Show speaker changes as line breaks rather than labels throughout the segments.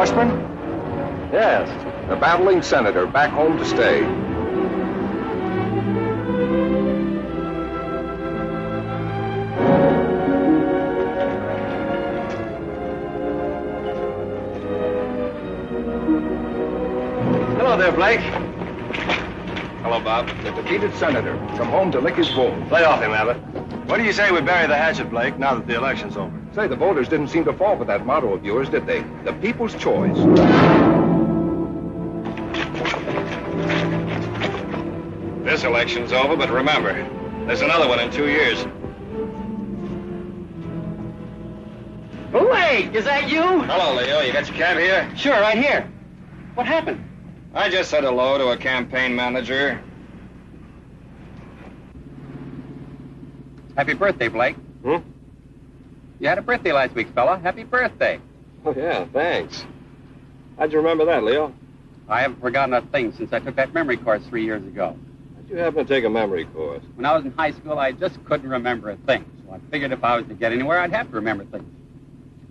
Westman?
Yes, the battling senator back home to stay.
Hello there, Blake.
Hello, Bob.
The defeated senator, come home to lick his wounds.
Lay off him, Abbott. What do you say we bury the hatchet, Blake, now that the election's over?
Say, the voters didn't seem to fall for that motto of yours, did they? The people's choice.
This election's over, but remember, there's another one in 2 years.
Blake, is that you?
Hello, Leo. You got your cab here?
Sure, right here. What happened?
I just said hello to a campaign manager.
Happy birthday, Blake.
Hmm?
You had a birthday last week, fella. Happy birthday.
Oh, yeah, thanks. How'd you remember that, Leo?
I haven't forgotten a thing since I took that memory course 3 years ago.
How'd you happen to take a memory course?
When I was in high school, I just couldn't remember a thing. So I figured if I was to get anywhere, I'd have to remember things.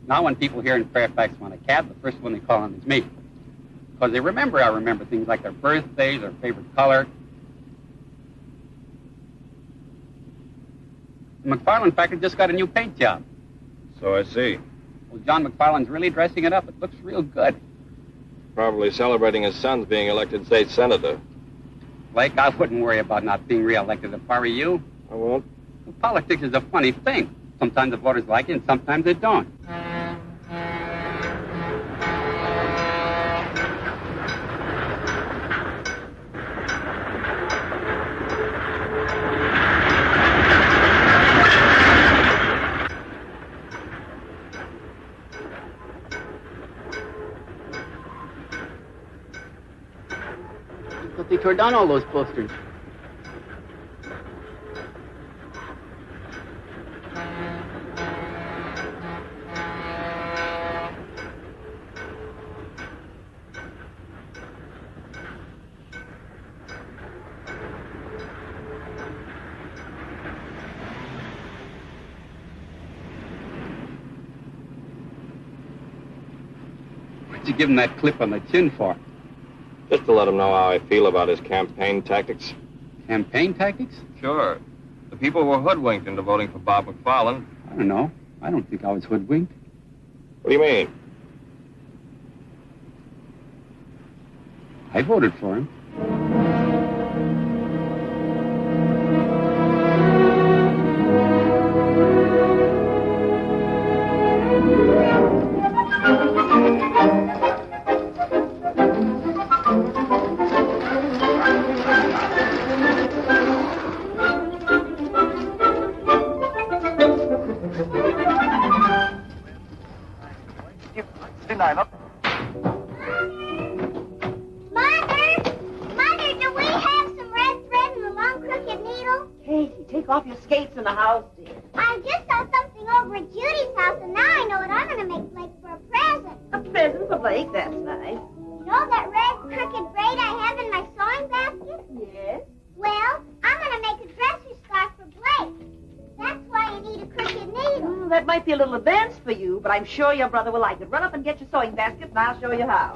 Now when people here in Fairfax want a cab, the first one they call on is me. Because they remember I remember things like their birthdays, their favorite color. The McFarland factory just got a new paint job.
So I see.
Well, John McFarland's really dressing it up. It looks real good.
Probably celebrating his son's being elected state senator.
Blake, I wouldn't worry about not being reelected if I were you.
I won't.
Well, politics is a funny thing. Sometimes the voters like it and sometimes they don't. But they tore down all those posters. What'd you give him that clip on the chin for?
Just to let him know how I feel about his campaign tactics.
Campaign tactics?
Sure. The people were hoodwinked into voting for Bob McFarland.
I don't know. I don't think I was hoodwinked.
What do you mean?
I voted for him.
Take off your skates in the house, dear.
I just saw something over at Judy's house, and now I know what I'm going to make Blake for a present.
A present for Blake? That's nice.
You know that red crooked braid I have in my sewing basket?
Yes.
Well, I'm going to make a dresser scarf for Blake. That's why you need a crooked needle.
Well, that might be a little advanced for you, but I'm sure your brother will like it. Run up and get your sewing basket, and I'll show you how.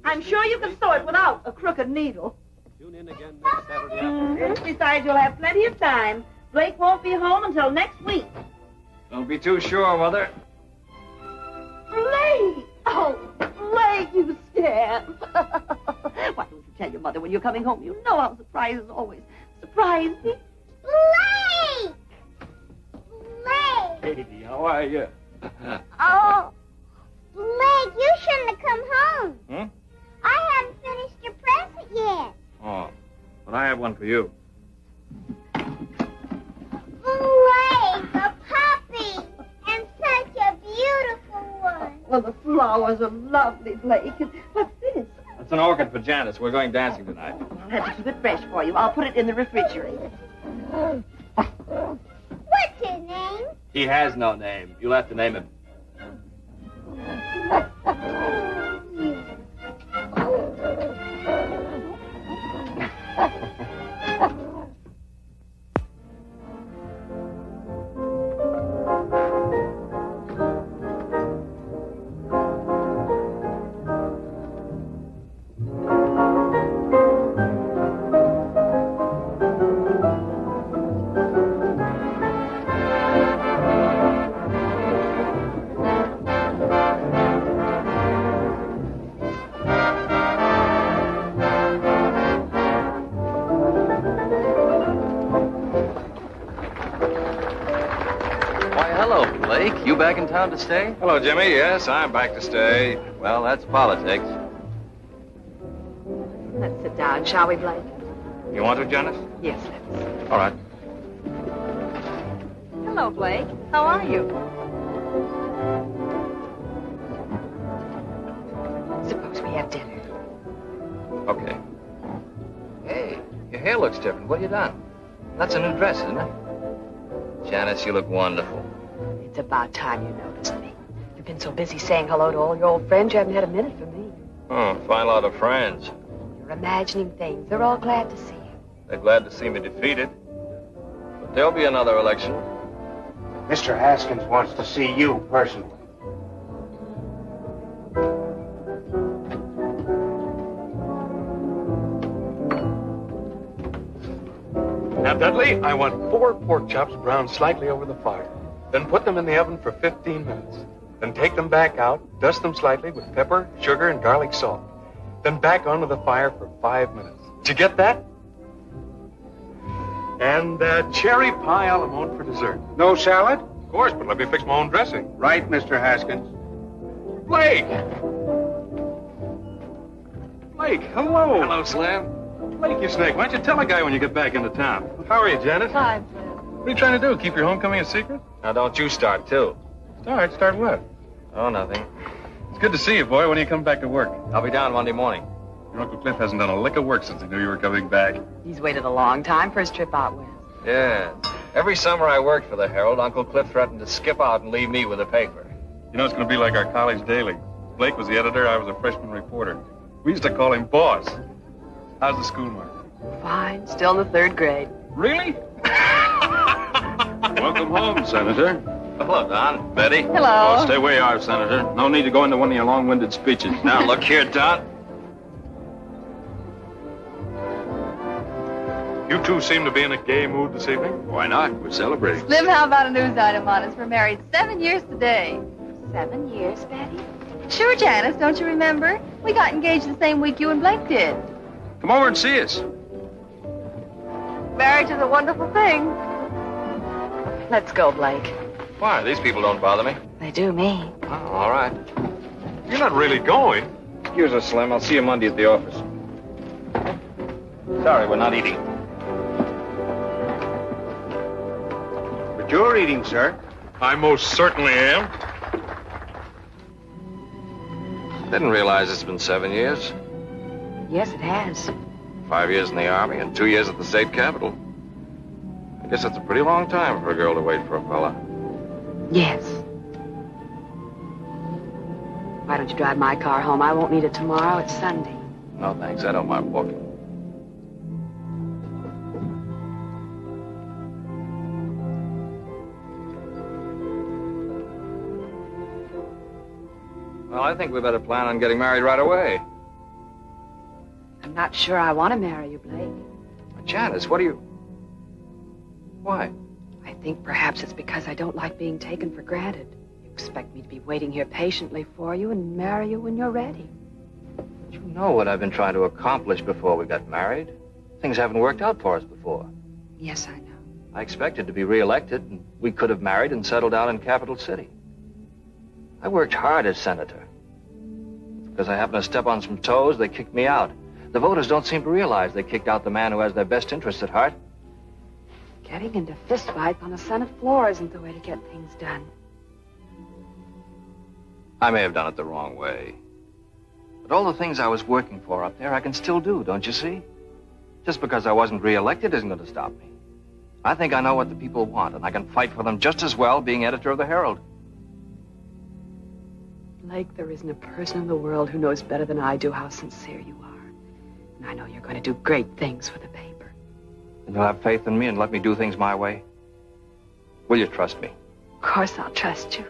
I'm sure you can sew it without a crooked needle.
Tune in again next Saturday afternoon.
Besides, you'll have plenty of time. Blake won't be home until next week.
Don't be too sure, Mother.
Blake! Oh, Blake, you scamp. Why don't you tell your mother when you're coming home? You know how surprises always surprise me.
Blake! Blake!
Katie, how are you?
Oh, Blake, you shouldn't have come home.
Hmm?
I haven't finished your present yet.
Oh, but I have one for you.
Blake, a puppy, and such a beautiful one.
Well, the flowers are lovely, Blake. What's this?
That's an orchid for Janice. We're going dancing tonight.
I'll have to keep it fresh for you. I'll put it in the refrigerator.
What's his name?
He has no name. You'll have to name him.
You back in town to stay?
Hello, Jimmy. Yes, I'm back to stay.
Well, that's politics.
Let's sit down, shall we, Blake?
You want to, Janice?
Yes, let's.
All right.
Hello, Blake. How are you? Suppose we have dinner.
Okay. Hey, your hair looks different. What have you done? That's a new dress, isn't it? Janice, you look wonderful.
It's about time you noticed me. You've been so busy saying hello to all your old friends, you haven't had a minute for me.
Oh, fine lot of friends.
You're imagining things. They're all glad to see you.
They're glad to see me defeated. But there'll be another election.
Mr. Haskins wants to see you personally.
Now, Dudley, I want 4 pork chops browned slightly over the fire. Then put them in the oven for 15 minutes. Then take them back out, dust them slightly with pepper, sugar, and garlic salt. Then back onto the fire for 5 minutes. Did you get that? And cherry pie a la mode for dessert.
No salad?
Of course, but let me fix my own dressing.
Right, Mr. Haskins.
Blake!
Blake, hello.
Hello, Slim.
Blake, you snake. Why don't you tell a guy when you get back into town?
How are you, Janet?
Fine.
What are you trying to do? Keep your homecoming a secret?
Now, don't you start, too.
Start what?
Oh, nothing.
It's good to see you, boy. When do you come back to work?
I'll be down Monday morning.
Your Uncle Cliff hasn't done a lick of work since he knew you were coming back.
He's waited a long time for his trip out west.
Yeah. Every summer I worked for the Herald, Uncle Cliff threatened to skip out and leave me with the paper.
You know, it's going to be like our college daily. Blake was the editor, I was a freshman reporter. We used to call him Boss. How's the school mark?
Fine. Still in the 3rd grade.
Really? Welcome home, Senator.
Hello, Don. Betty.
Hello.
Oh, stay where you are, Senator. No need to go into one of your long-winded speeches.
Now, look here, Don.
You two seem to be in a gay mood this evening.
Why not? We're celebrating.
Slim, how about a news item on us? We're married 7 years today.
7 years, Betty?
Sure, Janice, don't you remember? We got engaged the same week you and Blake did.
Come over and see us.
Marriage is a wonderful thing.
Let's go, Blake.
Why? These people don't bother me.
They do me.
Oh, all right.
You're not really going.
Excuse us, Slim. I'll see you Monday at the office. Sorry, we're not eating.
But you're eating, sir.
I most certainly am.
Didn't realize it's been 7 years.
Yes, it has.
5 years in the Army and 2 years at the state capitol. I guess that's a pretty long time for a girl to wait for a fella.
Yes. Why don't you drive my car home? I won't need it tomorrow. It's Sunday.
No, thanks. I don't mind walking. Well, I think we better plan on getting married right away.
I'm not sure I want to marry you, Blake.
Janice, what do you... Why?
I think perhaps it's because I don't like being taken for granted. You expect me to be waiting here patiently for you and marry you when you're ready.
You know what I've been trying to accomplish before we got married. Things haven't worked out for us before.
Yes, I know.
I expected to be reelected, and we could have married and settled down in Capital City. I worked hard as senator. Because I happened to step on some toes, they kicked me out. The voters don't seem to realize they kicked out the man who has their best interests at heart.
Getting into fistfights on the Senate floor isn't the way to get things done.
I may have done it the wrong way. But all the things I was working for up there, I can still do, don't you see? Just because I wasn't reelected isn't going to stop me. I think I know what the people want, and I can fight for them just as well being editor of the Herald.
Blake, there isn't a person in the world who knows better than I do how sincere you are. And I know you're going to do great things for the paper.
And you'll have faith in me and let me do things my way? Will you trust me?
Of course I'll trust you.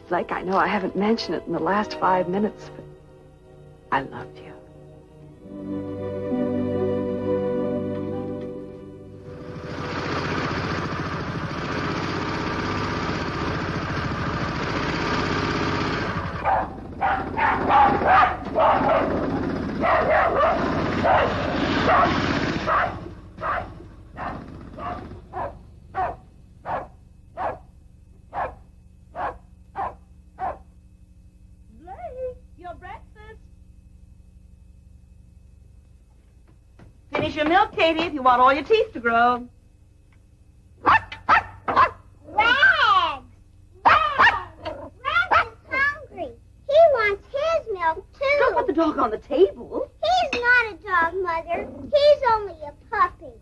Blake, I know I haven't mentioned it in the last 5 minutes, but I love you. Here's your milk, Katie, if you want all your teeth to grow.
Rags! Rags is hungry. He wants his milk, too.
Don't put the dog on the table.
He's not a dog, Mother. He's only a puppy.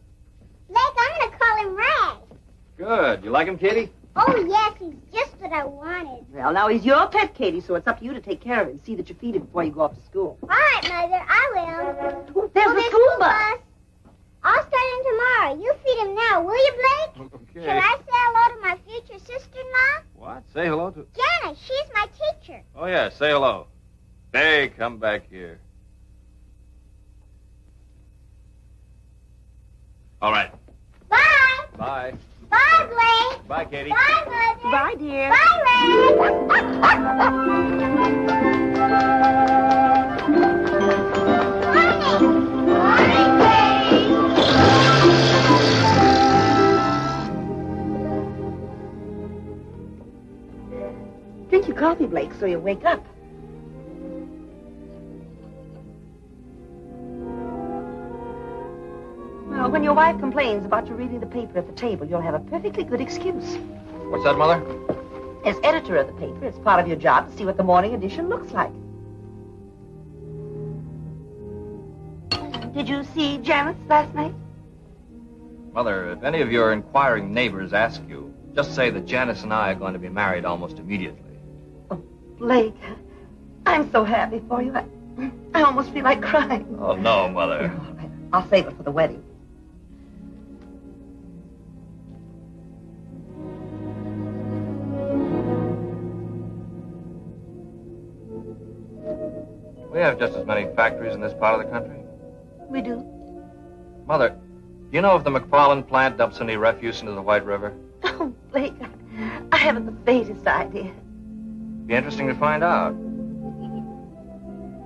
Blake, I'm going to call him Rags.
Good. You like him, Katie?
Oh, yes, he's just what I wanted.
Well, now he's your pet, Katie, so it's up to you to take care of him. See that you feed him before you go off to school.
All right, Mother, I will.
Oh, there's the school bus.
I'll start him tomorrow. You feed him now, will you, Blake?
Okay.
Shall I say hello to my future sister-in-law?
What? Say hello to...
Janice, she's my teacher.
Oh, yeah, say hello. Hey, come back here. All right.
Bye.
Bye.
Bye, Blake.
Bye, Katie.
Bye, Mother.
Bye, dear. Drink your coffee, Blake, so you'll wake up. Well, when your wife complains about you reading the paper at the table, you'll have a perfectly good excuse.
What's that, Mother?
As editor of the paper, it's part of your job to see what the morning edition looks like. Did you see Janice last night?
Mother, if any of your inquiring neighbors ask you, just say that Janice and I are going to be married almost immediately.
Oh, Blake, I'm so happy for you. I almost feel like crying.
Oh, no, Mother.
All right, I'll save it for the wedding.
We have just as many factories in this part of the country.
We do.
Mother, do you know if the McFarland plant dumps any refuse into the White River?
Oh, Blake, I haven't the faintest idea.
Be interesting to find out.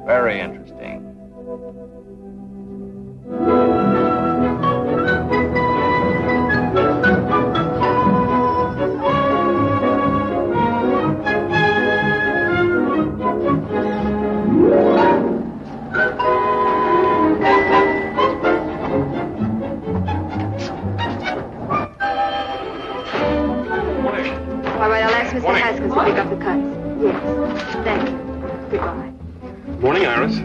Very interesting.
All right, I'll ask Mr. Haskins to pick up the cuts. Yes. Thank you. Goodbye.
Morning, Iris.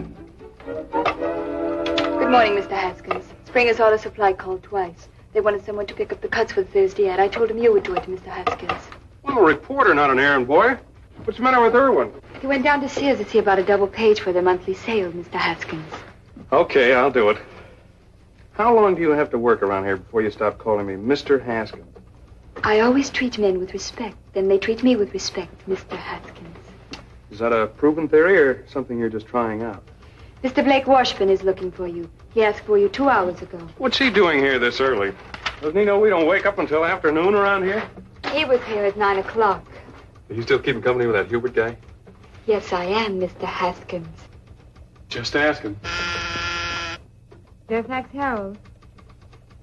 Good morning, Mr. Haskins. Springer's Auto Supply called twice. They wanted someone to pick up the cuts for the Thursday ad. I told him you would do it to Mr. Haskins.
I'm a reporter, not an errand boy. What's the matter with Irwin?
He went down to Sears to see about a double page for their monthly sale, Mr. Haskins.
Okay, I'll do it. How long do you have to work around here before you stop calling me Mr. Haskins?
I always treat men with respect. Then they treat me with respect, Mr. Haskins.
Is that a proven theory or something you're just trying out?
Mr. Blake Washburn is looking for you. He asked for you 2 hours ago.
What's he doing here this early? Doesn't he know we don't wake up until afternoon around here?
He was here at 9 o'clock.
Are you still keeping company with that Hubert guy?
Yes, I am, Mr. Haskins.
Just ask him.
Fairfax Herald.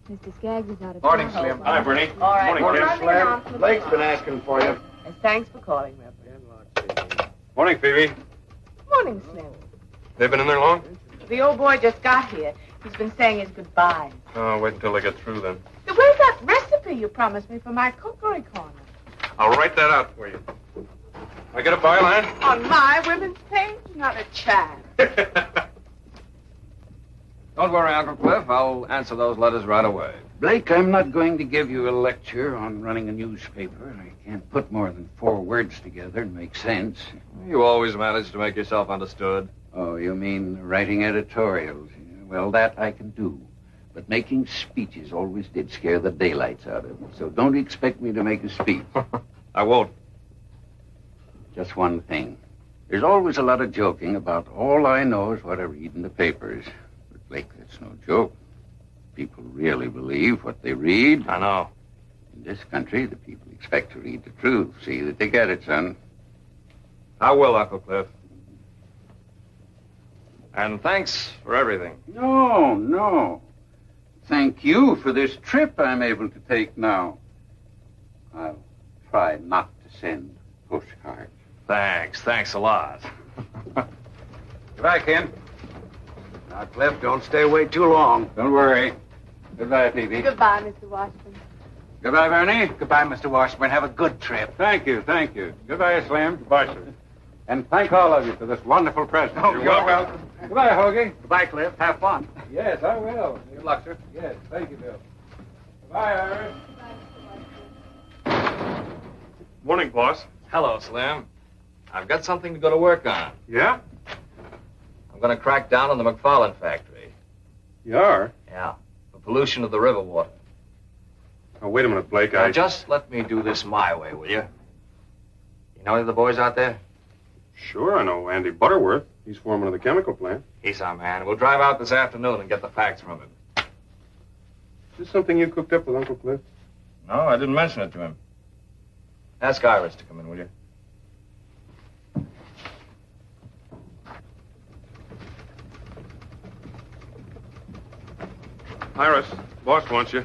Mr. Skaggs is out of
Morning,
town.
Slim.
Hi, Bernie.
All right.
Morning,
well,
Kid.
Slim.
Slim, Blake's been asking for you.
Thanks for calling, Reverend.
Morning, Phoebe.
Morning, Slim.
They've been in there long?
The old boy just got here. He's been saying his goodbye.
Oh, wait until they get through then.
Where's that recipe you promised me for my cookery corner?
I'll write that out for you. I get a byline?
On my women's page? Not a chance.
Don't worry, Uncle Cliff. I'll answer those letters right away.
Blake, I'm not going to give you a lecture on running a newspaper. I can't put more than 4 words together and make sense.
You always manage to make yourself understood.
Oh, you mean writing editorials? Well, that I can do. But making speeches always did scare the daylights out of me. So don't expect me to make a speech.
I won't.
Just one thing. There's always a lot of joking about all I know is what I read in the papers. But, Blake, that's no joke. People really believe what they read.
I know.
In this country, the people expect to read the truth. See that they get it, son.
I will, Uncle Cliff. And thanks for everything.
No. Thank you for this trip I'm able to take now. I'll try not to send postcards.
Thanks a lot.
Goodbye, Ken.
Now, Cliff, don't stay away too long.
Don't worry. Goodbye, Phoebe.
Goodbye, Mr. Washburn.
Goodbye, Bernie.
Goodbye, Mr. Washburn. Have a good trip.
Thank you, thank you. Goodbye, Slim. Goodbye, sir. And thank all of you for this wonderful present.
Oh, you're welcome.
Goodbye, Hoagie.
Goodbye, Cliff. Have fun.
Yes, I will. Good luck, sir. Yes, thank you, Bill. Goodbye, Iris.
Morning, boss.
Hello, Slim. I've got something to go to work on.
Yeah?
I'm going to crack down on the McFarland factory.
You are?
Yeah, for pollution of the river water.
Oh, wait a minute, Blake.
Now, just let me do this my way, will you? You know any of the boys out there?
Sure, I know Andy Butterworth. He's foreman of the chemical plant.
He's our man. We'll drive out this afternoon and get the facts from him.
Is this something you cooked up with Uncle Cliff?
No, I didn't mention it to him. Ask Iris to come in, will you?
Iris, boss wants you.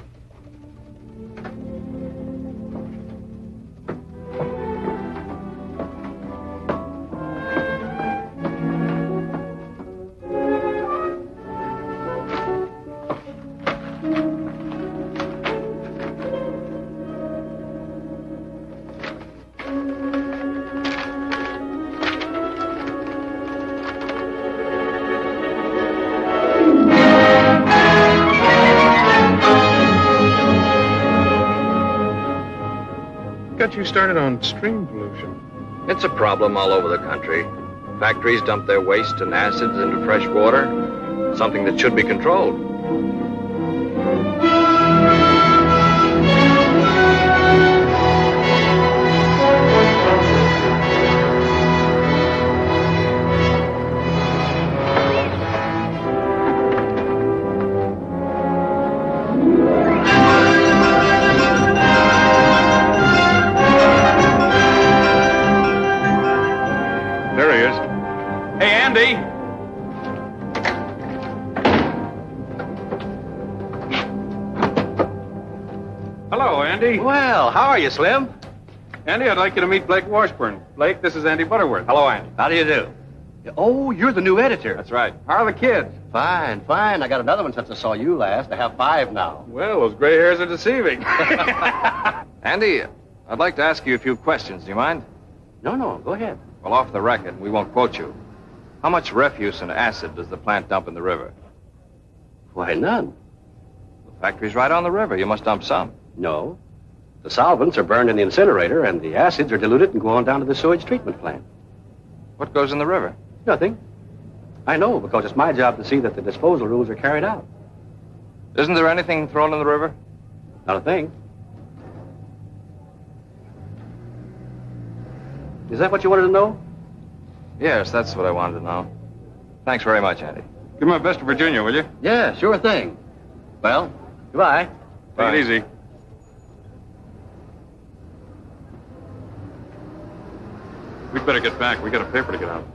Got you started on stream pollution.
It's a problem all over the country. Factories dump their waste and acids into fresh water, something that should be controlled.
There he is. Hey, Andy! Hello, Andy.
Well, how are you, Slim?
Andy, I'd like you to meet Blake Washburn. Blake, this is Andy Butterworth.
Hello, Andy. How do you do? Oh, you're the new editor.
That's right. How are the kids?
Fine, fine. I got another one since I saw you last. I have 5 now.
Well, those gray hairs are deceiving.
Andy, I'd like to ask you a few questions. Do you mind?
No, go ahead.
Well, off the record, we won't quote you. How much refuse and acid does the plant dump in the river?
Why, none.
The factory's right on the river. You must dump some.
No. The solvents are burned in the incinerator, and the acids are diluted and go on down to the sewage treatment plant.
What goes in the river?
Nothing. I know, because it's my job to see that the disposal rules are carried out.
Isn't there anything thrown in the river?
Not a thing. Is that what you wanted to know?
Yes, that's what I wanted to know. Thanks very much, Andy.
Give my best to Virginia, will you?
Yeah, sure thing. Well, goodbye.
Take it easy. We'd better get back. We got a paper to get out.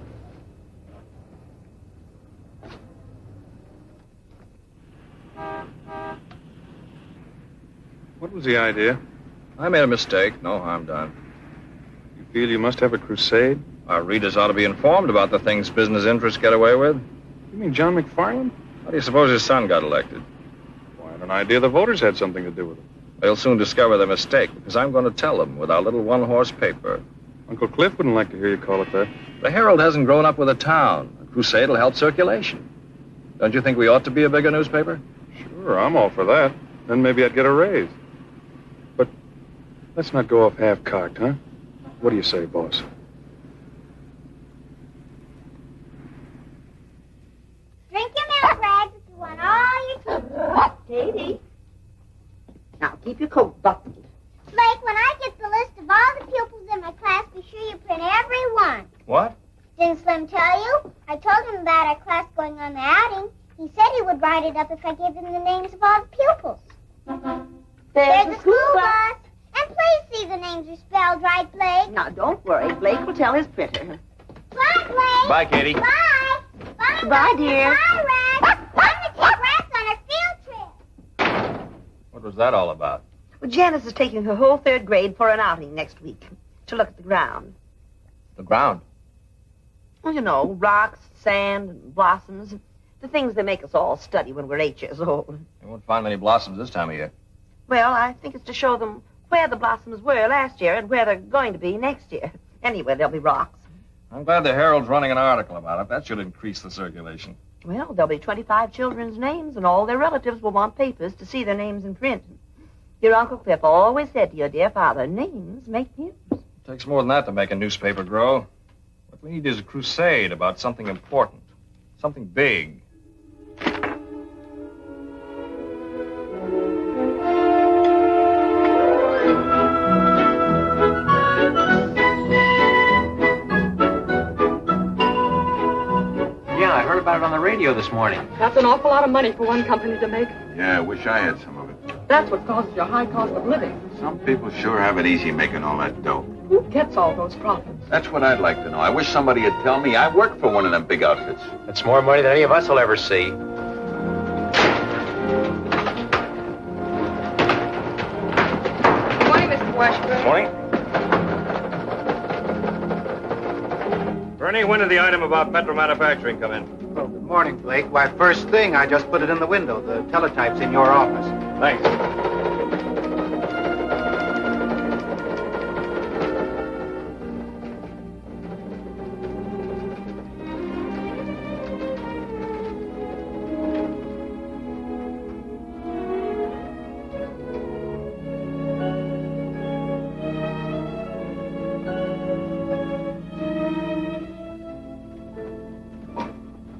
What was the idea?
I made a mistake. No harm done.
You feel you must have a crusade?
Our readers ought to be informed about the things business interests get away with.
You mean John McFarland?
How do you suppose his son got elected?
Well, I had an idea the voters had something to do with it.
They'll soon discover their mistake, because I'm going to tell them with our little one-horse paper.
Uncle Cliff wouldn't like to hear you call it that.
The Herald hasn't grown up with a town. A crusade will help circulation. Don't you think we ought to be a bigger newspaper?
Sure, I'm all for that. Then maybe I'd get a raise. But let's not go off half-cocked, huh? What do you say, boss?
Drink your milk, Rags, if you want all your teeth.
Katie. Now, keep your coat buttoned.
Blake, when I get the list of all the pupils in my class, be sure you print every one.
What?
Didn't Slim tell you? I told him about our class going on the outing. He said he would write it up if I gave him the names of all the pupils. There's the school bus. And please see the names are spelled right, Blake.
Now, don't worry. Blake will tell his printer.
Bye, Blake.
Bye, Katie.
Bye. Bye,
Goodbye, dear.
Bye, Rex. I'm going to take Rex on a field trip.
What was that all about?
Well, Janice is taking her whole 3rd grade for an outing next week to look at the ground.
The ground.
Well, you know, rocks, sand, and blossoms. The things they make us all study when we're 8 years old.
You won't find many blossoms this time of year.
Well, I think it's to show them where the blossoms were last year and where they're going to be next year. Anyway, there'll be rocks.
I'm glad the Herald's running an article about it. That should increase the circulation.
Well, there'll be 25 children's names, and all their relatives will want papers to see their names in print. Your Uncle Cliff always said to your dear father, names make news.
It takes more than that to make a newspaper grow. What we need is a crusade about something important, something big.
I heard about it on the radio this morning.
That's an awful lot of money for one company to make.
Yeah, I wish I had some of it.
That's what causes your high cost of living.
Some people sure have it easy making all that dough.
Who gets all those profits?
That's what I'd like to know. I wish somebody would tell me I work for one of them big outfits.
That's more money than any of us will ever see.
Good morning, Mr. Washburn.
Morning. Bernie, when did the item about Metro Manufacturing come in?
Oh, good morning, Blake. Why, first thing, I just put it in the window. The teletype's in your office.
Thanks.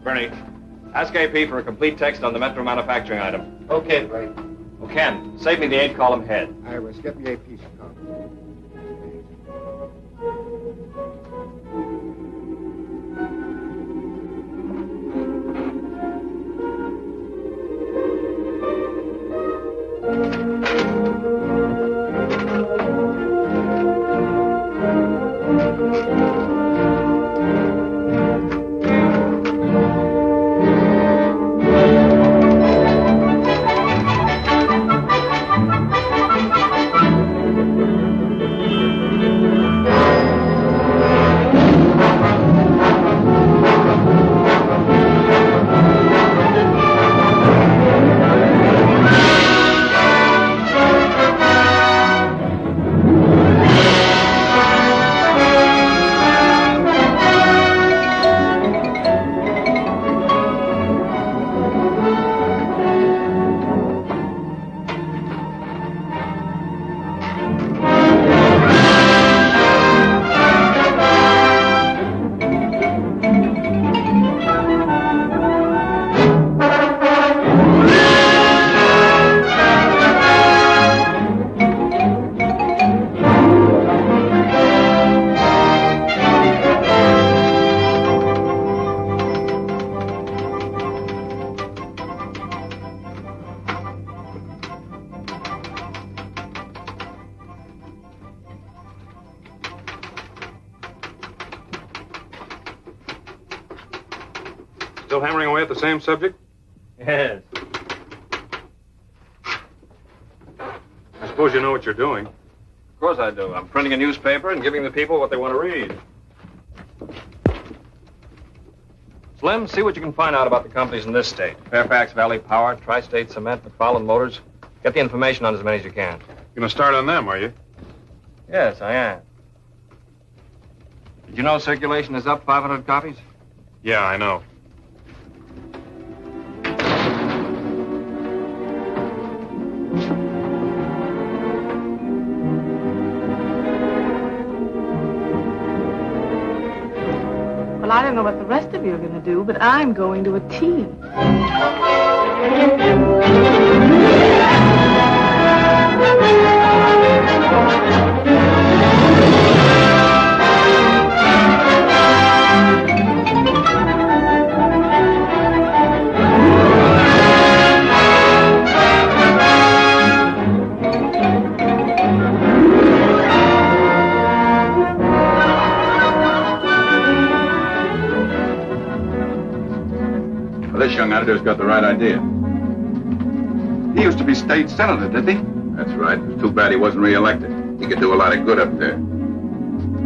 Bernie, ask AP for a complete text on the Metro Manufacturing item.
Okay, Blake.
Oh, Ken, save me the 8-column head.
I was getting the AP's copy.
Still hammering away at the same subject?
Yes.
I suppose you know what you're doing.
Of course I do. I'm printing a newspaper and giving the people what they want to read. Slim, see what you can find out about the companies in this state. Fairfax Valley Power, Tri-State Cement, McFarland Motors. Get the information on as many as you can.
You're going to start on them, are you?
Yes, I am. Did you know circulation is up 500 copies?
Yeah, I know.
Well, I don't know what the rest of you are going to do, but I'm going to a tea.
This young editor's got the right idea.
He used to be state senator, did he?
That's right. It's too bad he wasn't reelected. He could do a lot of good up there.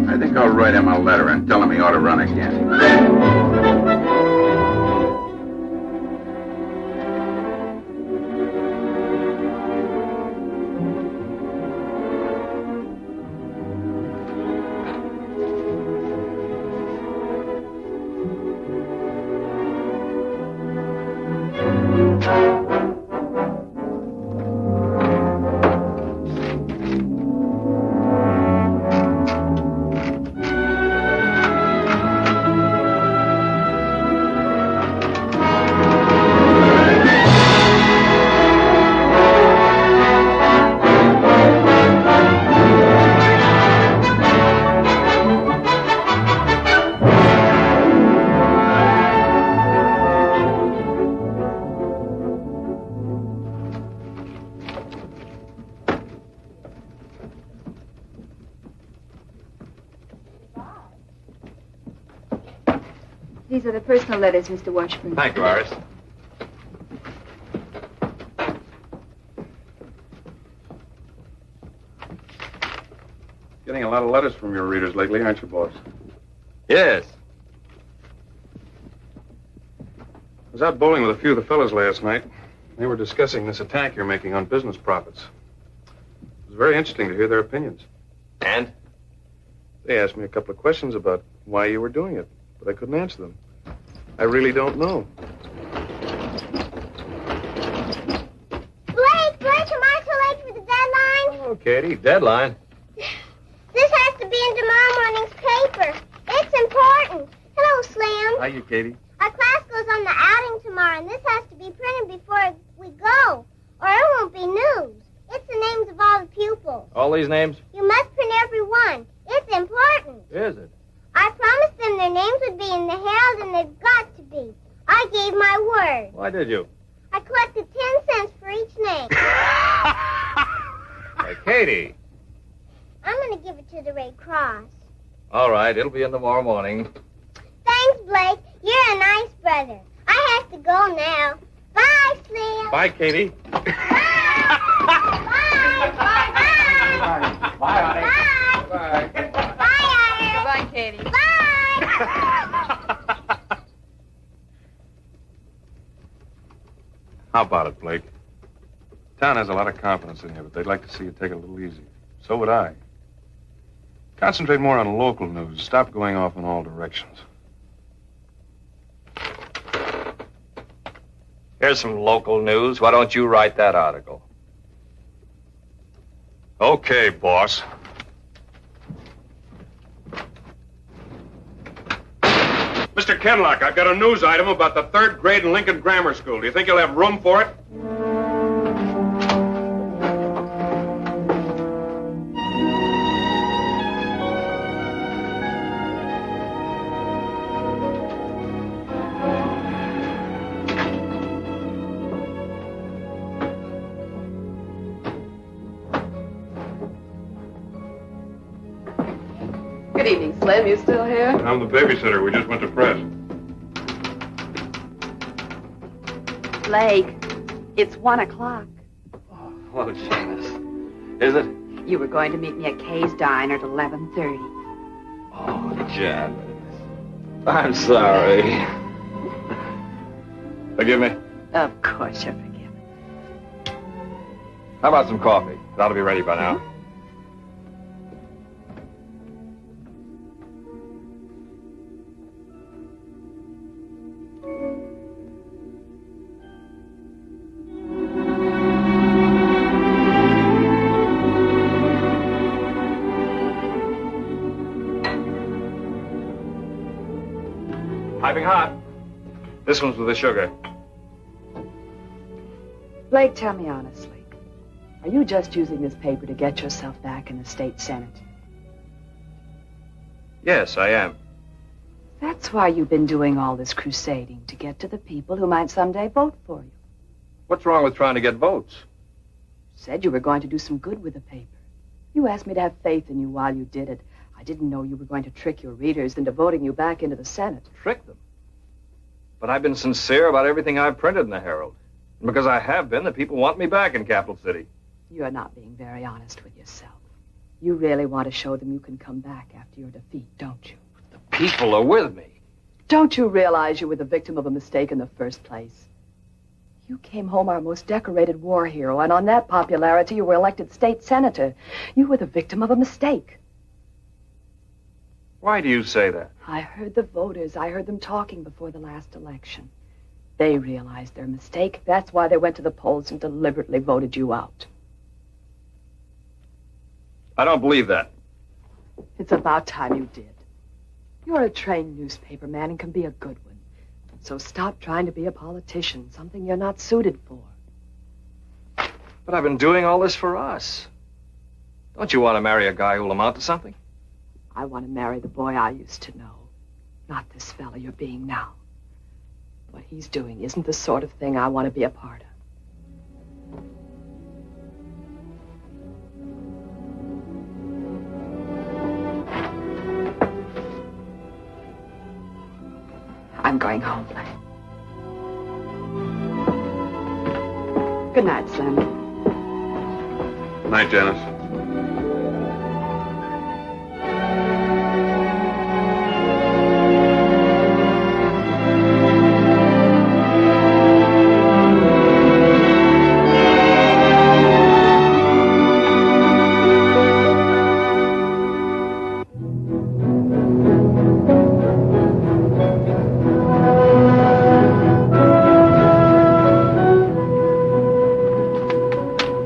I think I'll write him a letter and tell him he ought to run again.
These are the personal letters, Mr. Washburn.
Thank you, Iris.
Getting a lot of letters from your readers lately, aren't you, boss?
Yes.
I was out bowling with a few of the fellas last night. They were discussing this attack you're making on business profits. It was very interesting to hear their opinions.
And?
They asked me a couple of questions about why you were doing it, but I couldn't answer them. I really don't know.
Blake, am I too late for the deadline?
Oh, Katie, deadline.
This has to be in tomorrow morning's paper. It's important. Hello, Slim.
Hiya, Katie.
Our class goes on the outing tomorrow, and this has to be printed before we go, or it won't be news. It's the names of all the pupils.
All these names?
You must print every one. It's important.
Is it?
I promised them their names would be in the Herald, and they've got to be. I gave my word.
Why did you?
I collected 10 cents for each name.
Hey, Katie.
I'm going to give it to the Red Cross.
All right, it'll be in tomorrow morning.
Thanks, Blake. You're a nice brother. I have to go now. Bye, Slim.
Bye, Katie.
Bye. Bye.
Bye, honey.
Bye.
Bye.
Bye,
Goodbye, Katie.
Bye.
How about it, Blake? Town has a lot of confidence in you, but they'd like to see you take it a little easy. So would I. Concentrate more on local news. Stop going off in all directions.
Here's some local news. Why don't you write that article?
Okay, boss. Mr. Kenlock, I've got a news item about the 3rd grade in Lincoln Grammar School. Do you think you'll have room for it?
Good evening, Slim. You still here?
I'm the babysitter. We just went to press.
Blake, it's 1 o'clock.
Oh, Janice. Is it?
You were going to meet me at Kay's Diner at 11:30.
Oh, Janice. I'm sorry. Forgive me?
Of course you're forgiven.
How about some coffee? It ought to be ready by now. Piping hot. This one's with the sugar.
Blake, tell me honestly. Are you just using this paper to get yourself back in the state senate?
Yes, I am.
That's why you've been doing all this crusading, to get to the people who might someday vote for you.
What's wrong with trying to get votes?
You said you were going to do some good with the paper. You asked me to have faith in you while you did it. I didn't know you were going to trick your readers into voting you back into the Senate.
Trick them? But I've been sincere about everything I've printed in the Herald. And because I have been, the people want me back in Capital City.
You're not being very honest with yourself. You really want to show them you can come back after your defeat, don't you?
The people are with me.
Don't you realize you were the victim of a mistake in the first place? You came home our most decorated war hero, and on that popularity, you were elected state senator. You were the victim of a mistake.
Why do you say that?
I heard the voters. I heard them talking before the last election. They realized their mistake. That's why they went to the polls and deliberately voted you out.
I don't believe that.
It's about time you did. You're a trained newspaper man and can be a good one. So stop trying to be a politician, something you're not suited for.
But I've been doing all this for us. Don't you want to marry a guy who'll amount to something?
I want to marry the boy I used to know, not this fella you're being now. What he's doing isn't the sort of thing I want to be a part of. I'm Good night, Slim.
Good night, Janice.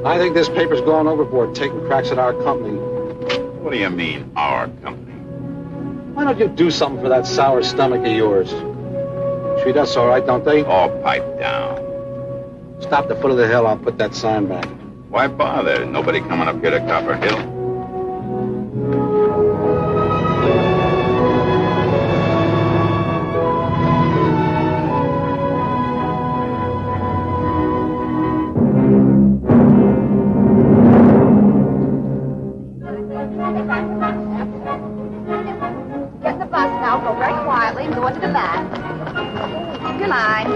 I think this paper's gone overboard, taking cracks at our company.
What do you mean, our company?
Why don't you do something for that sour stomach of yours? Treat us all right, don't they?
All pipe down.
Stop the foot of the hill, I'll put that sign back.
Why bother? Nobody coming up here to Copper Hill.
Get in the bus now, go very quietly and go into the back. Keep your line.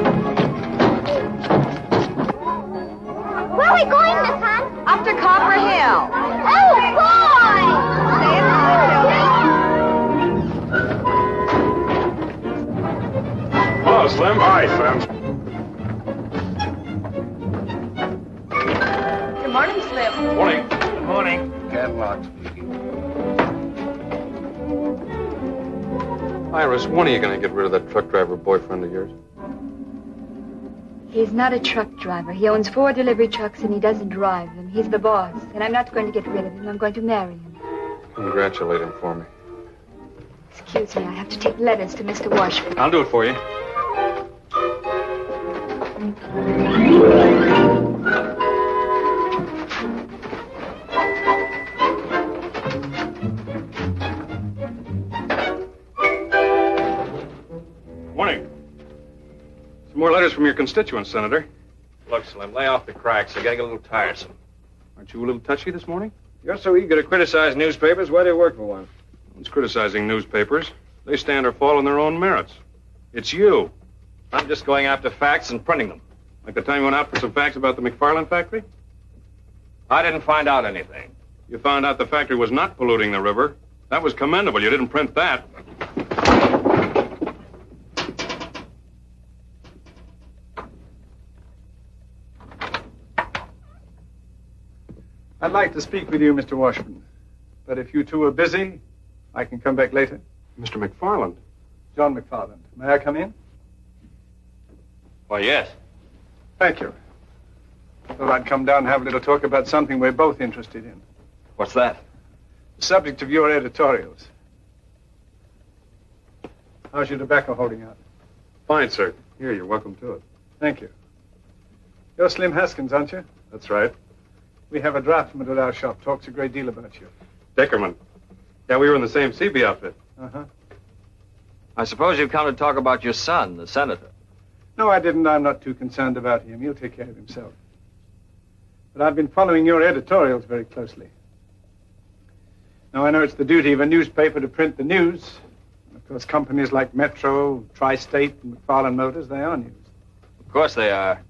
Where are we going, Miss Hunt?
Up to Copper Hill.
Oh, boy!
Stay in line,
Hello, Slim. Hi, Slim.
Good morning, Slim.
Morning.
Good morning.
Catwalk speaking.
Iris, when are you going to get rid of that truck driver boyfriend of yours?
He's not a truck driver. He owns 4 delivery trucks and he doesn't drive them. He's the boss, and I'm not going to get rid of him. I'm going to marry him.
Congratulate him for me.
Excuse me, I have to take letters to Mr. Washburn.
I'll do it for you. Morning. Some more letters from your constituents, Senator.
Look, Slim, lay off the cracks. They're getting a little tiresome.
Aren't you a little touchy this morning?
You're so eager to criticize newspapers. Why do you work for one?
It's criticizing newspapers. They stand or fall on their own merits. It's you.
I'm just going after facts and printing them.
Like the time you went out for some facts about the McFarland factory?
I didn't find out anything.
You found out the factory was not polluting the river. That was commendable. You didn't print that.
I'd like to speak with you, Mr. Washburn. But if you two are busy, I can come back later.
Mr. McFarland.
John McFarland. May I come in?
Why, yes.
Thank you. Thought I'd come down and have a little talk about something we're both interested in.
What's that?
The subject of your editorials. How's your tobacco holding out?
Fine, sir. Here, you're welcome to it.
Thank you. You're Slim Haskins, aren't you?
That's right.
We have a draftsman at our shop. Talks a great deal about you.
Dickerman. Yeah, we were in the same CB outfit.
Uh-huh.
I suppose you've come to talk about your son, the senator.
No, I didn't. I'm not too concerned about him. He'll take care of himself. But I've been following your editorials very closely. Now, I know it's the duty of a newspaper to print the news. Of course, companies like Metro, Tri-State, and McFarland Motors, they are news.
Of course they are.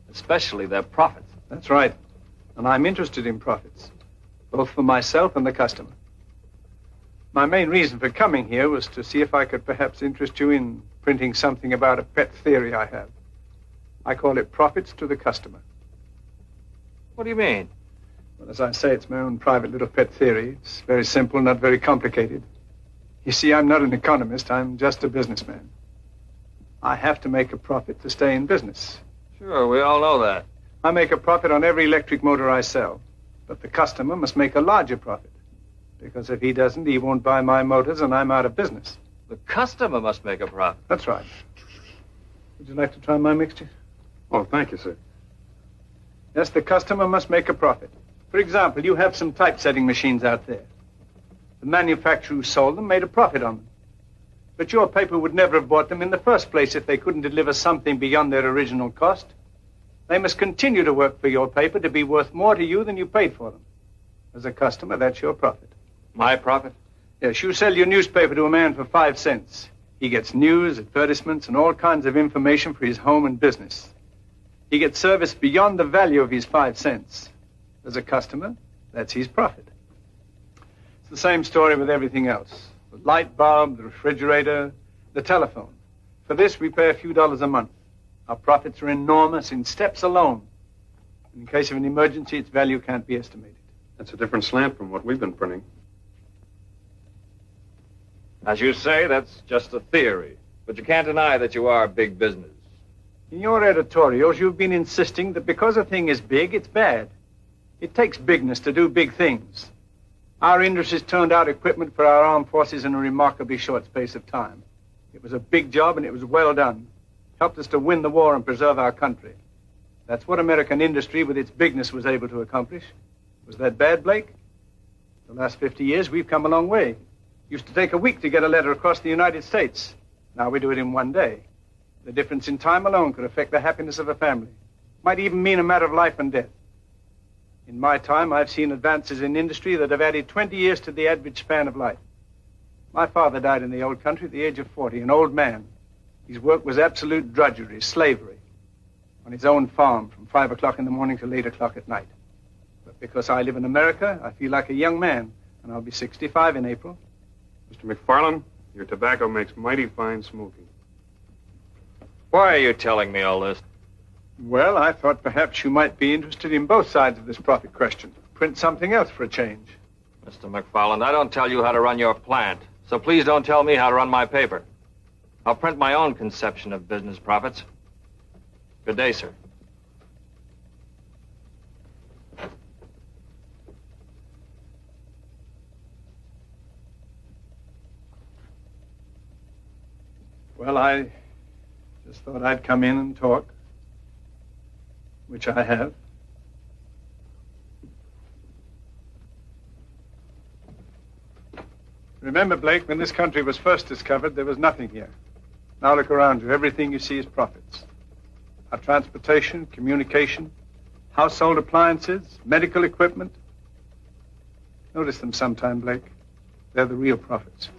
Especially their profits.
That's right. And I'm interested in profits, both for myself and the customer. My main reason for coming here was to see if I could perhaps interest you in printing something about a pet theory I have. I call it Profits to the Customer.
What do you mean?
Well, as I say, it's my own private little pet theory. It's very simple, not very complicated. You see, I'm not an economist. I'm just a businessman. I have to make a profit to stay in business.
Sure, we all know that.
I make a profit on every electric motor I sell. But the customer must make a larger profit. Because if he doesn't, he won't buy my motors and I'm out of business.
The customer must make a profit.
That's right. Would you like to try my mixture?
Oh, thank you, sir.
Yes, the customer must make a profit. For example, you have some typesetting machines out there. The manufacturer who sold them made a profit on them. But your paper would never have bought them in the first place if they couldn't deliver something beyond their original cost. They must continue to work for your paper to be worth more to you than you paid for them. As a customer, that's your profit.
My profit?
Yes, you sell your newspaper to a man for 5 cents. He gets news, advertisements, and all kinds of information for his home and business. He gets service beyond the value of his 5 cents. As a customer, that's his profit. It's the same story with everything else. The light bulb, the refrigerator, the telephone. For this, we pay a few dollars a month. Our profits are enormous in steps alone. In case of an emergency, its value can't be estimated.
That's a different slant from what we've been printing.
As you say, that's just a theory. But you can't deny that you are big business.
In your editorials, you've been insisting that because a thing is big, it's bad. It takes bigness to do big things. Our industries turned out equipment for our armed forces in a remarkably short space of time. It was a big job, and it was well done. Helped us to win the war and preserve our country. That's what American industry, with its bigness, was able to accomplish. Was that bad, Blake? The last 50 years, we've come a long way. Used to take a week to get a letter across the United States. Now we do it in 1 day. The difference in time alone could affect the happiness of a family. Might even mean a matter of life and death. In my time, I've seen advances in industry that have added 20 years to the average span of life. My father died in the old country at the age of 40, an old man. His work was absolute drudgery, slavery, on his own farm from 5 o'clock in the morning till 8 o'clock at night. But because I live in America, I feel like a young man, and I'll be 65 in April.
Mr. McFarland, your tobacco makes mighty fine smoking.
Why are you telling me all this?
Well, I thought perhaps you might be interested in both sides of this profit question. Print something else for a change.
Mr. McFarland, I don't tell you how to run your plant, so please don't tell me how to run my paper. I'll print my own conception of business profits. Good day, sir.
Well, I just thought I'd come in and talk, which I have. Remember, Blake, when this country was first discovered, there was nothing here. Now look around you. Everything you see is profits. Our transportation, communication, household appliances, medical equipment. Notice them sometime, Blake. They're the real profits.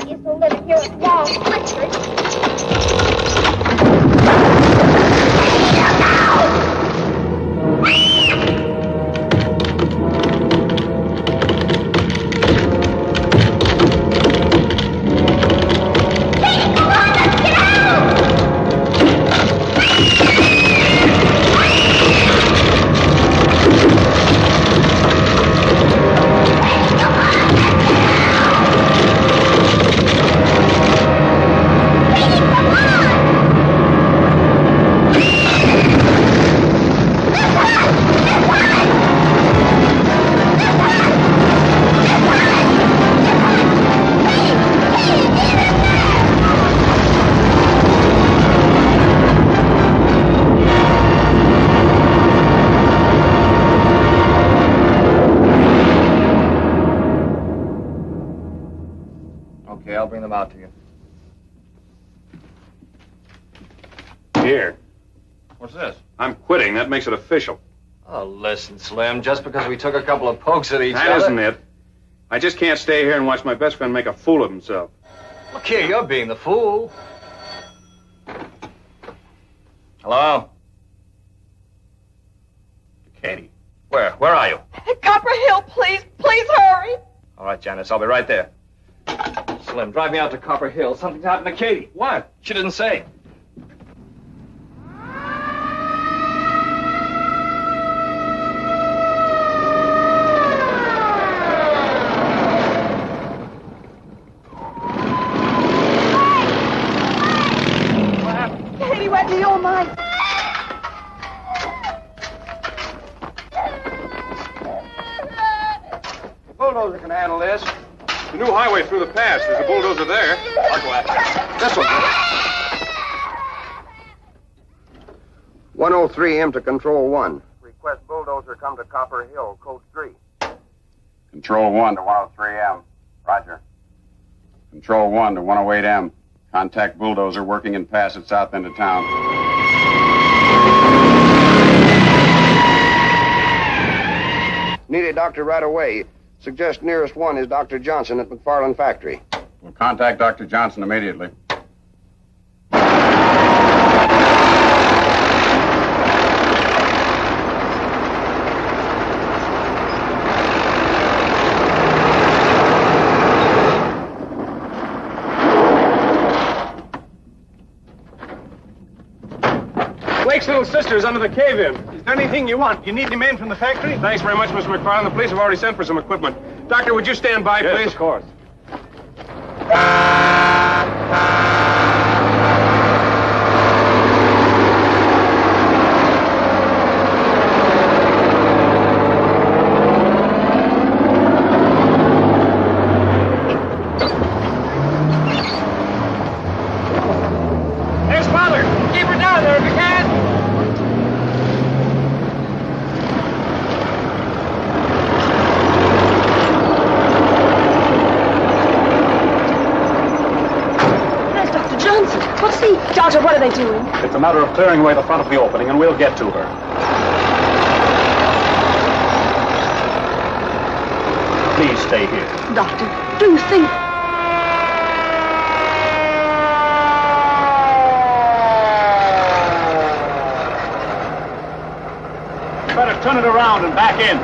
You're so little here at Wall Clifford.
bring them out to you.
Here.
What's this?
I'm quitting. That makes it official.
Oh, listen, Slim, just because we took a couple of pokes at each other...
That isn't it. I just can't stay here and watch my best friend make a fool of himself.
Look here, you're being the fool. Hello? Katie. Where are you?
Copper Hill, please. Please hurry.
All right, Janice, I'll be right there. Slim, drive me out to Copper Hill. Something's happened to Katie. What? She didn't say.
Katie, wet me all night.
The bulldozer can handle this. The new highway through the pass. There's a bulldozer there. I'll go after it. This one.
103M to Control 1. Request bulldozer come to Copper Hill, code 3.
Control 1 to 103M. Roger. Control 1 to 108M. Contact bulldozer working in pass at south end of town.
Need a doctor right away. Suggest nearest one is Dr. Johnson at McFarland Factory.
We'll contact Dr. Johnson immediately.
Blake's little sister's under the cave-in. Is there anything you want? You need any men from the factory? Thanks very much, Mr. McFarland. The police have already sent for some equipment. Doctor, would you stand by, please? Yes, of course.
There's Father. Keep her down there if you can.
What's the... Doctor, what are they doing?
It's a matter of clearing away the front of the opening, and we'll get to her. Please stay here.
Doctor, do you think...
Better turn it around and back in.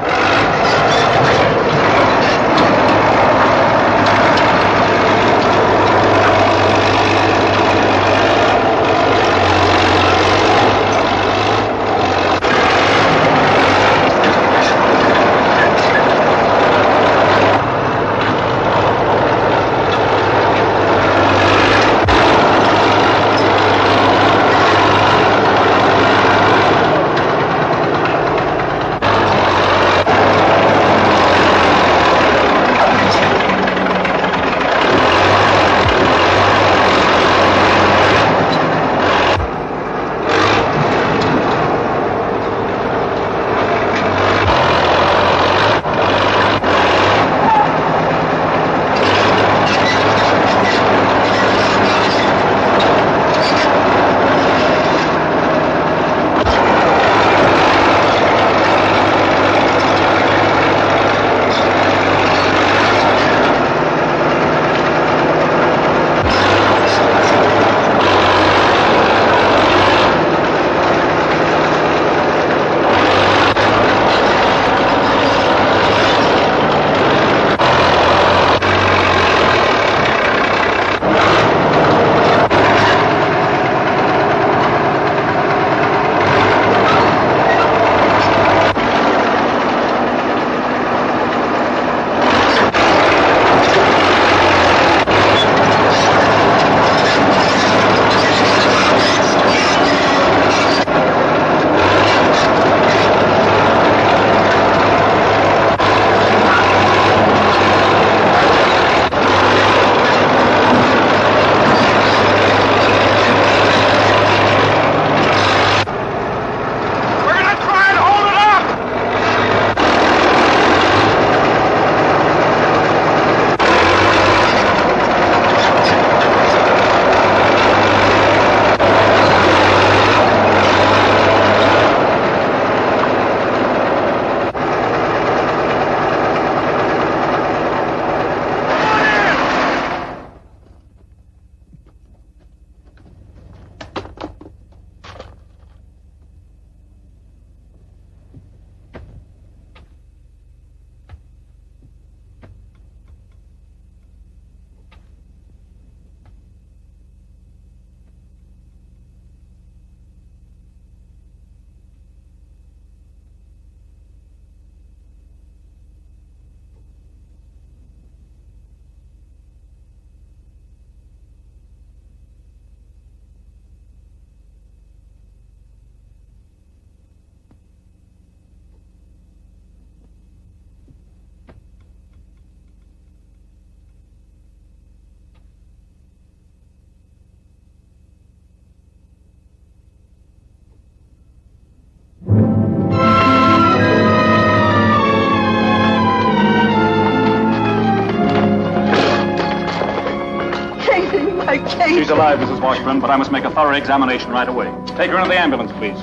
She's alive, Mrs. Washburn, but I must make a thorough examination right away. Take her into the ambulance, please.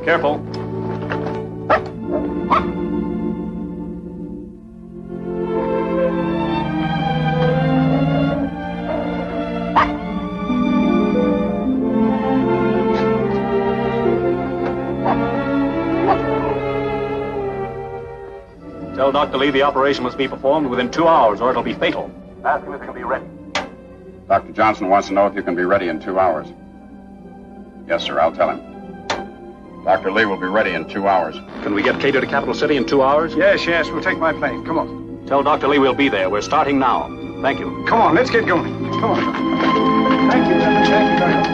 Careful. Tell Dr. Lee the operation must be performed within 2 hours, or it'll be fatal. Ask him if he'll be ready.
Dr. Johnson wants to know if you can be ready in 2 hours. Yes, sir, I'll tell him. Dr. Lee will be ready in 2 hours.
Can we get Cato to Capital City in 2 hours?
Yes, we'll take my plane. Come on.
Tell Dr. Lee we'll be there. We're starting now. Thank you.
Come on, let's get going. Come on. Thank you, gentlemen. Thank you very much.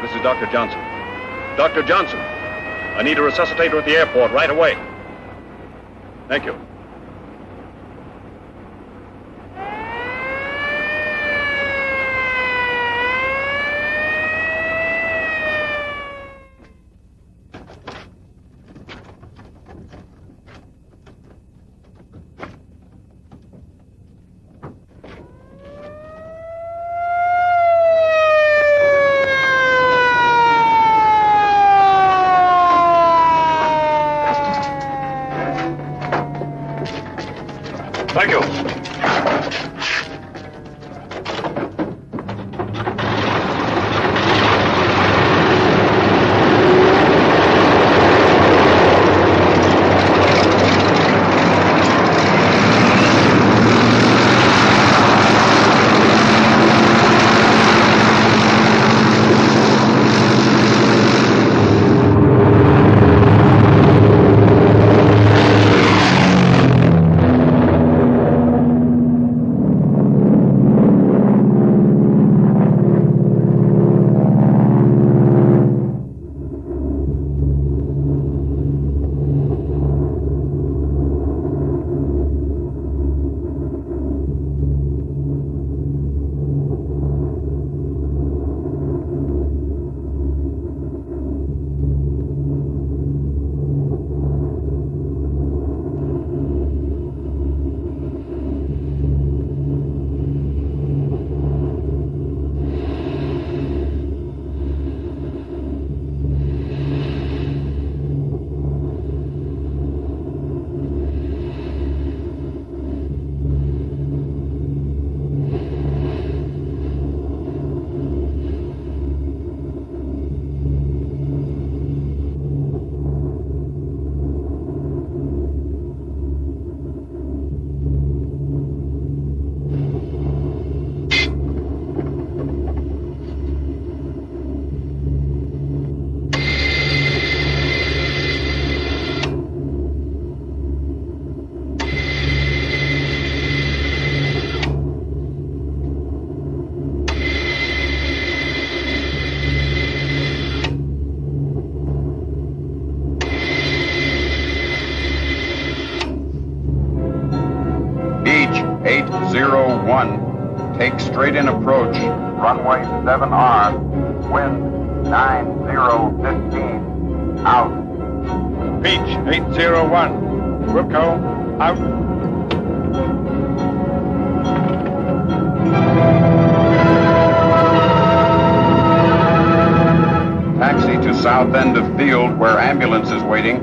This is Dr. Johnson. Dr. Johnson, I need a resuscitator at the airport right away. Thank you.
Thank you.
Beach 801. Take straight in approach. Runway 7R. Wind 9015. Out.
Beach 801. Wilco, out.
Taxi to south end of field where ambulance is waiting.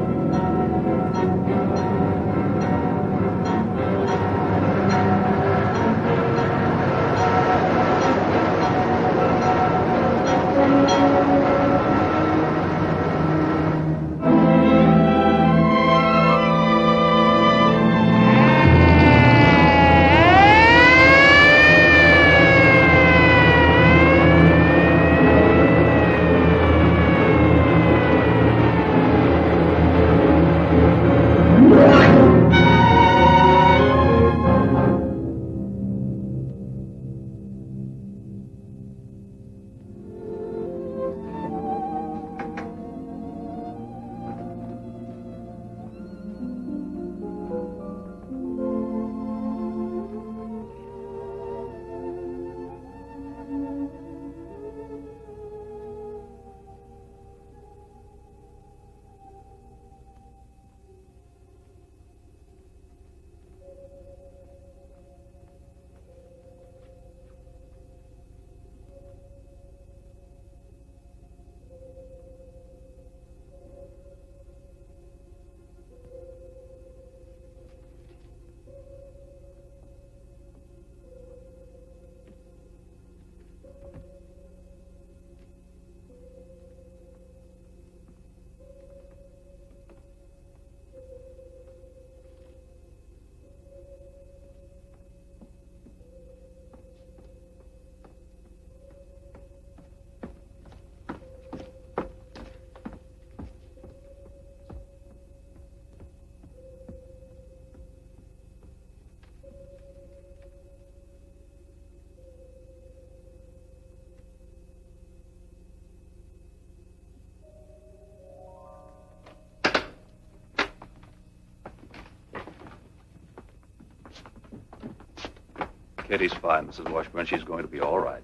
Katie's fine, Mrs. Washburn. She's going to be all right.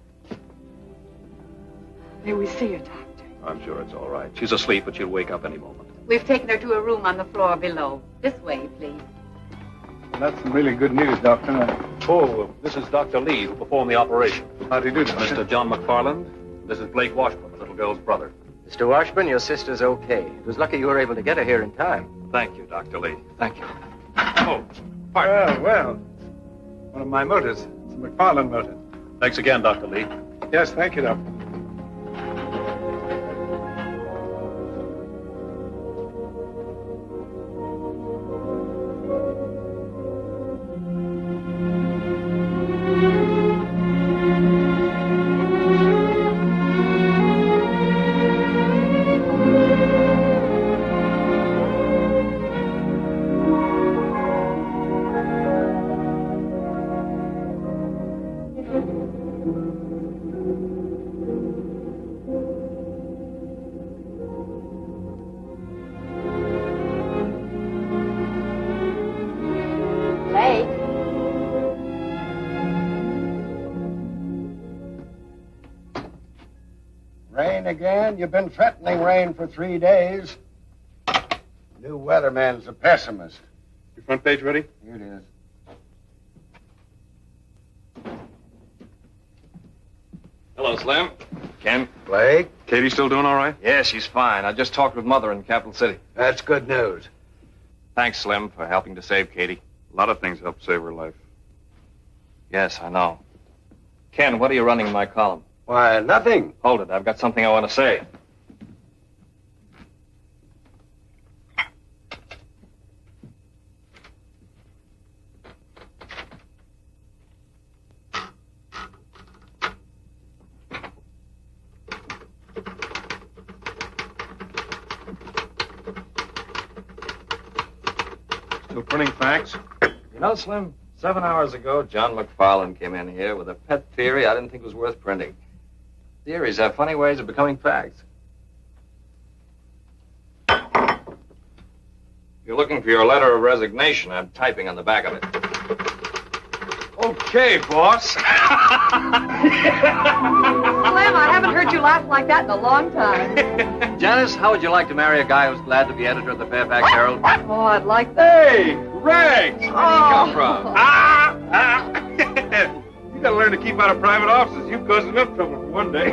May we see her, Doctor?
I'm sure it's all right. She's asleep, but she'll wake up any moment.
We've taken her to a room on the floor below. This way, please.
Well, that's some really good news, Doctor.
Oh, this is Dr. Lee, who performed the operation.
How do you do, Doctor?
Mr. John McFarland. This is Blake Washburn, the little girl's brother.
Mr. Washburn, your sister's okay. It was lucky you were able to get her here in time.
Thank you, Dr. Lee. Thank you.
Oh, well. One of my motors. It's a McFarland motor.
Thanks again, Dr. Lee.
Yes, thank you, Doctor.
Rain again? You've been threatening rain for 3 days. New weatherman's a pessimist.
Your front page ready?
Here it is.
Hello, Slim. Ken?
Blake?
Katie still doing all right?
Yeah, she's fine. I just talked with Mother in Capital City.
That's good news.
Thanks, Slim, for helping to save Katie.
A lot of things help save her life.
Yes, I know. Ken, what are you running in my column?
Why, nothing.
Hold it. I've got something I want to say.
Still printing facts?
You know, Slim, 7 hours ago, John McFarland came in here with a pet theory I didn't think was worth printing. Theories have funny ways of becoming facts. You're looking for your letter of resignation. I'm typing on the back of it.
Okay, boss.
Slim, I haven't heard you laugh like that in a long time.
Janice, how would you like to marry a guy who's glad to be editor of the Fairfax Herald?
Oh, I'd like that.
Hey, Rags! Where did he come from? You gotta learn to keep out of private offices. You've caused enough trouble for one day.